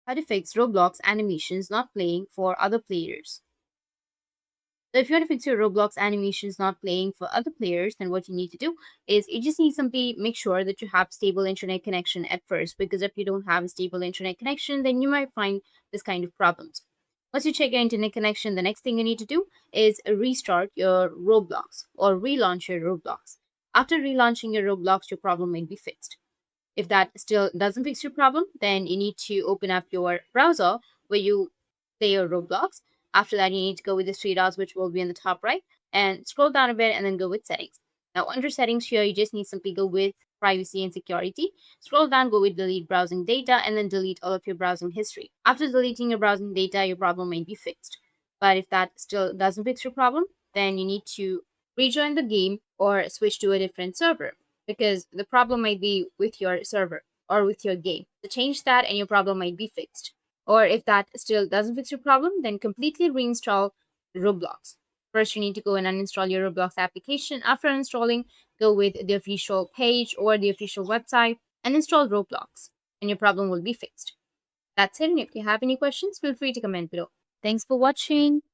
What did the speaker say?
How to fix Roblox animations not playing for other players. So if you want to fix your Roblox animations not playing for other players, then what you need to do is you just need simply make sure that you have stable internet connection at first, because if you don't have a stable internet connection, then you might find this kind of problems. Once you check your internet connection, the next thing you need to do is restart your Roblox or relaunch your Roblox. After relaunching your Roblox, your problem may be fixed. If that still doesn't fix your problem, then you need to open up your browser where you play your Roblox. After that, you need to go with the three dots, which will be in the top right, and scroll down a bit and then go with settings. Now, under settings here, you just need simply go with privacy and security. Scroll down, go with delete browsing data, and then delete all of your browsing history. After deleting your browsing data, your problem may be fixed. But if that still doesn't fix your problem, then you need to rejoin the game or switch to a different server, because the problem might be with your server or with your game. So change that and your problem might be fixed. Or if that still doesn't fix your problem, then completely reinstall Roblox. First, you need to go and uninstall your Roblox application. After uninstalling, go with the official page or the official website and install Roblox, and your problem will be fixed. That's it. And if you have any questions, feel free to comment below. Thanks for watching.